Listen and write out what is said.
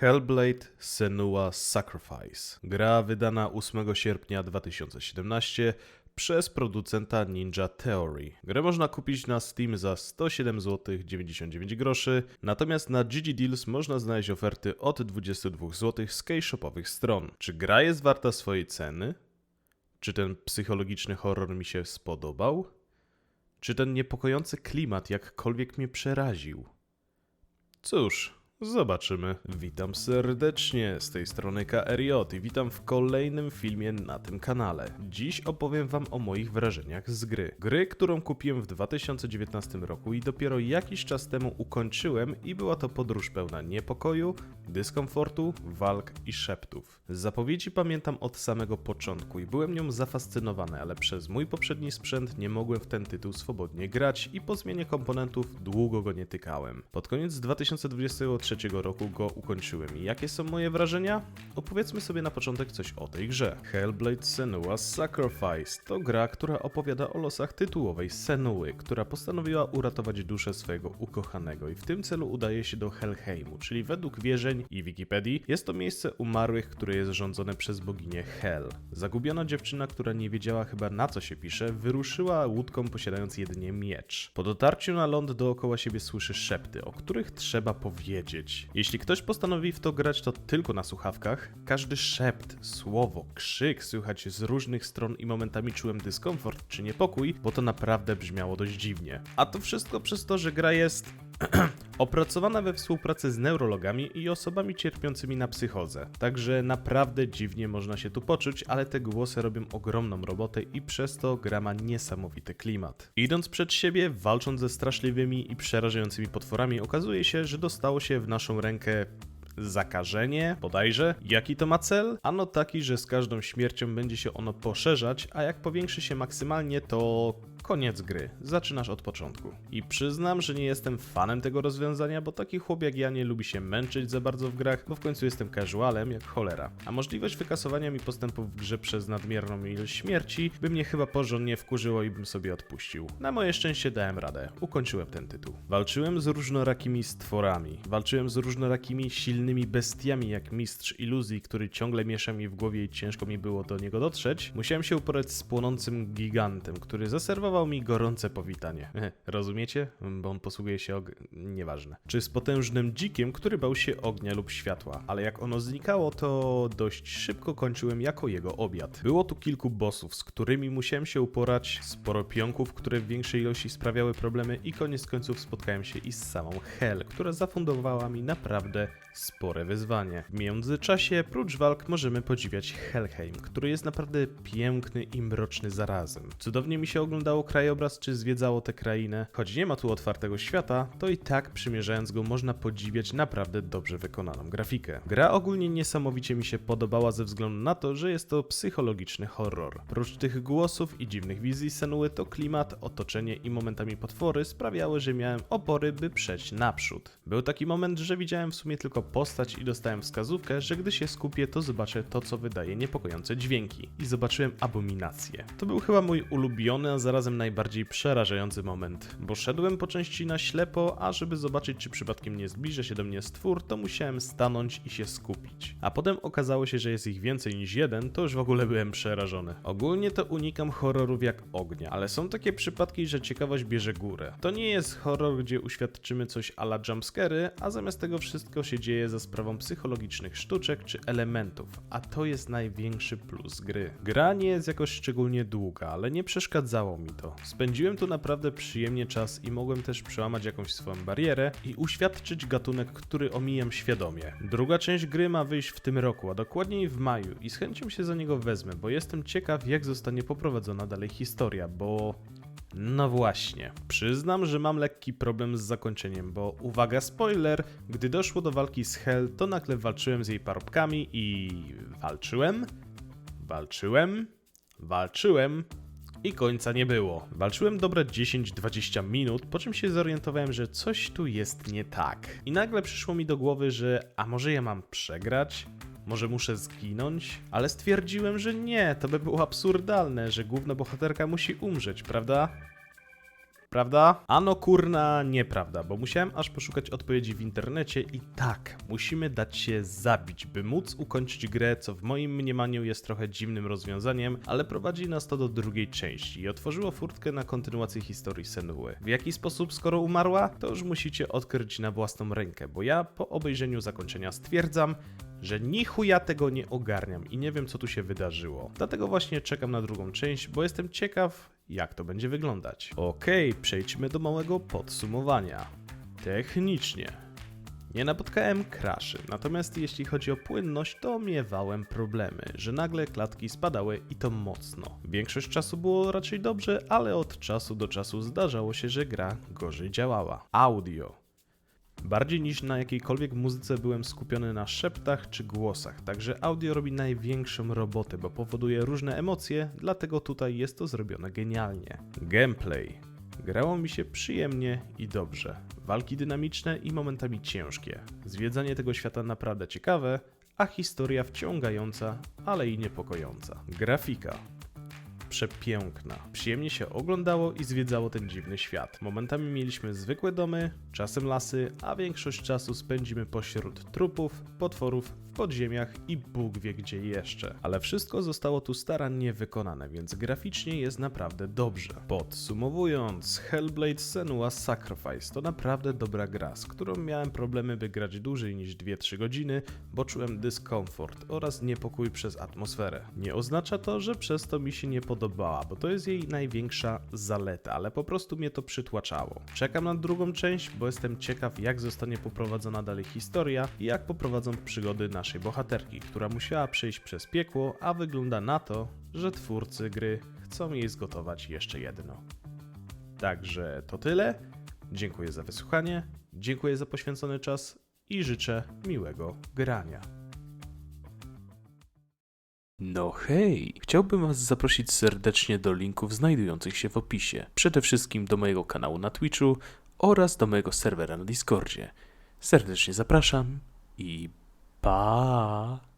Hellblade: Senua's Sacrifice. Gra wydana 8 sierpnia 2017 przez producenta Ninja Theory. Grę można kupić na Steam za 107 zł 99 groszy, natomiast na GG Deals można znaleźć oferty od 22 zł z keyshopowych stron. Czy gra jest warta swojej ceny? Czy ten psychologiczny horror mi się spodobał? Czy ten niepokojący klimat jakkolwiek mnie przeraził? Cóż, zobaczymy. Witam serdecznie, z tej strony KRJ i witam w kolejnym filmie na tym kanale. Dziś opowiem wam o moich wrażeniach z gry. Gry, którą kupiłem w 2019 roku i dopiero jakiś czas temu ukończyłem i była to podróż pełna niepokoju, dyskomfortu, walk i szeptów. Z zapowiedzi pamiętam od samego początku i byłem nią zafascynowany, ale przez mój poprzedni sprzęt nie mogłem w ten tytuł swobodnie grać i po zmianie komponentów długo go nie tykałem. Pod koniec 2023 roku go ukończyłem i jakie są moje wrażenia? Opowiedzmy sobie na początek coś o tej grze. Hellblade: Senua's Sacrifice to gra, która opowiada o losach tytułowej Senui, która postanowiła uratować duszę swojego ukochanego i w tym celu udaje się do Helheimu, czyli według wierzeń i Wikipedii jest to miejsce umarłych, które jest rządzone przez boginię Hel. Zagubiona dziewczyna, która nie wiedziała chyba na co się pisze, wyruszyła łódką posiadając jedynie miecz. Po dotarciu na ląd dookoła siebie słyszy szepty, o których trzeba powiedzieć. Jeśli ktoś postanowi w to grać, to tylko na słuchawkach. Każdy szept, słowo, krzyk słychać z różnych stron i momentami czułem dyskomfort czy niepokój, bo to naprawdę brzmiało dość dziwnie. A to wszystko przez to, że gra jest opracowana we współpracy z neurologami i osobami cierpiącymi na psychozę. Także naprawdę dziwnie można się tu poczuć, ale te głosy robią ogromną robotę i przez to gra ma niesamowity klimat. Idąc przed siebie, walcząc ze straszliwymi i przerażającymi potworami, okazuje się, że dostało się w naszą rękę zakażenie, bodajże. Jaki to ma cel? Ano taki, że z każdą śmiercią będzie się ono poszerzać, a jak powiększy się maksymalnie, to koniec gry. Zaczynasz od początku. I przyznam, że nie jestem fanem tego rozwiązania, bo taki chłop jak ja nie lubi się męczyć za bardzo w grach, bo w końcu jestem casualem jak cholera. A możliwość wykasowania mi postępów w grze przez nadmierną ilość śmierci by mnie chyba porządnie wkurzyło i bym sobie odpuścił. Na moje szczęście dałem radę. Ukończyłem ten tytuł. Walczyłem z różnorakimi stworami. Walczyłem z różnorakimi silnymi bestiami jak mistrz iluzji, który ciągle miesza mi w głowie i ciężko mi było do niego dotrzeć. Musiałem się uporać z płonącym gigantem, który zaserwował mi gorące powitanie. Rozumiecie? Bo on posługuje się nieważne. Czy z potężnym dzikiem, który bał się ognia lub światła, ale jak ono znikało, to dość szybko kończyłem jako jego obiad. Było tu kilku bossów, z którymi musiałem się uporać, sporo pionków, które w większej ilości sprawiały problemy i koniec końców spotkałem się i z samą Hel, która zafundowała mi naprawdę spore wyzwanie. W międzyczasie, prócz walk, możemy podziwiać Helheim, który jest naprawdę piękny i mroczny zarazem. Cudownie mi się oglądało krajobraz, czy zwiedzało tę krainę. Choć nie ma tu otwartego świata, to i tak przymierzając go można podziwiać naprawdę dobrze wykonaną grafikę. Gra ogólnie niesamowicie mi się podobała ze względu na to, że jest to psychologiczny horror. Prócz tych głosów i dziwnych wizji Senui, to klimat, otoczenie i momentami potwory sprawiały, że miałem opory, by przejść naprzód. Był taki moment, że widziałem w sumie tylko postać i dostałem wskazówkę, że gdy się skupię, to zobaczę to, co wydaje niepokojące dźwięki. I zobaczyłem abominację. To był chyba mój ulubiony, a zarazem najbardziej przerażający moment, bo szedłem po części na ślepo, a żeby zobaczyć, czy przypadkiem nie zbliży się do mnie stwór, to musiałem stanąć i się skupić. A potem okazało się, że jest ich więcej niż jeden, to już w ogóle byłem przerażony. Ogólnie to unikam horrorów jak ognia, ale są takie przypadki, że ciekawość bierze górę. To nie jest horror, gdzie uświadczymy coś a la jumpscary, a zamiast tego wszystko się dzieje za sprawą psychologicznych sztuczek czy elementów, a to jest największy plus gry. Gra nie jest jakoś szczególnie długa, ale nie przeszkadzało mi to. Spędziłem tu naprawdę przyjemnie czas i mogłem też przełamać jakąś swoją barierę i uświadczyć gatunek, który omijam świadomie. Druga część gry ma wyjść w tym roku, a dokładniej w maju i z chęcią się za niego wezmę, bo jestem ciekaw, jak zostanie poprowadzona dalej historia, bo no właśnie, przyznam, że mam lekki problem z zakończeniem, bo uwaga, spoiler, gdy doszło do walki z Hel, to nagle walczyłem z jej parobkami i walczyłem i końca nie było. Walczyłem dobre 10-20 minut, po czym się zorientowałem, że coś tu jest nie tak. I nagle przyszło mi do głowy, że a może ja mam przegrać? Może muszę zginąć? Ale stwierdziłem, że nie, to by było absurdalne, że główna bohaterka musi umrzeć, prawda? Prawda? Ano kurna, nieprawda, bo musiałem aż poszukać odpowiedzi w internecie i tak, musimy dać się zabić, by móc ukończyć grę, co w moim mniemaniu jest trochę dziwnym rozwiązaniem, ale prowadzi nas to do drugiej części i otworzyło furtkę na kontynuację historii Senue. W jaki sposób, skoro umarła, to już musicie odkryć na własną rękę, bo ja po obejrzeniu zakończenia stwierdzam, że ni chuja tego nie ogarniam i nie wiem, co tu się wydarzyło. Dlatego właśnie czekam na drugą część, bo jestem ciekaw, jak to będzie wyglądać. Okej, przejdźmy do małego podsumowania. Technicznie nie napotkałem crashy, natomiast jeśli chodzi o płynność, to miewałem problemy, że nagle klatki spadały i to mocno. Większość czasu było raczej dobrze, ale od czasu do czasu zdarzało się, że gra gorzej działała. Audio. Bardziej niż na jakiejkolwiek muzyce byłem skupiony na szeptach czy głosach, także audio robi największą robotę, bo powoduje różne emocje, dlatego tutaj jest to zrobione genialnie. Gameplay. Grało mi się przyjemnie i dobrze. Walki dynamiczne i momentami ciężkie. Zwiedzanie tego świata naprawdę ciekawe, a historia wciągająca, ale i niepokojąca. Grafika. Przepiękna. Przyjemnie się oglądało i zwiedzało ten dziwny świat. Momentami mieliśmy zwykłe domy, czasem lasy, a większość czasu spędzimy pośród trupów, potworów, w podziemiach i Bóg wie gdzie jeszcze. Ale wszystko zostało tu starannie wykonane, więc graficznie jest naprawdę dobrze. Podsumowując, Hellblade: Senua's Sacrifice to naprawdę dobra gra, z którą miałem problemy, by grać dłużej niż 2-3 godziny, bo czułem dyskomfort oraz niepokój przez atmosferę. Nie oznacza to, że przez to mi się nie podobała, bo to jest jej największa zaleta, ale po prostu mnie to przytłaczało. Czekam na drugą część, bo jestem ciekaw, jak zostanie poprowadzona dalej historia i jak poprowadzą przygody naszej bohaterki, która musiała przejść przez piekło, a wygląda na to, że twórcy gry chcą jej zgotować jeszcze jedno. Także to tyle. Dziękuję za wysłuchanie, dziękuję za poświęcony czas i życzę miłego grania. No hej, chciałbym Was zaprosić serdecznie do linków znajdujących się w opisie. Przede wszystkim do mojego kanału na Twitchu oraz do mojego serwera na Discordzie. Serdecznie zapraszam i pa!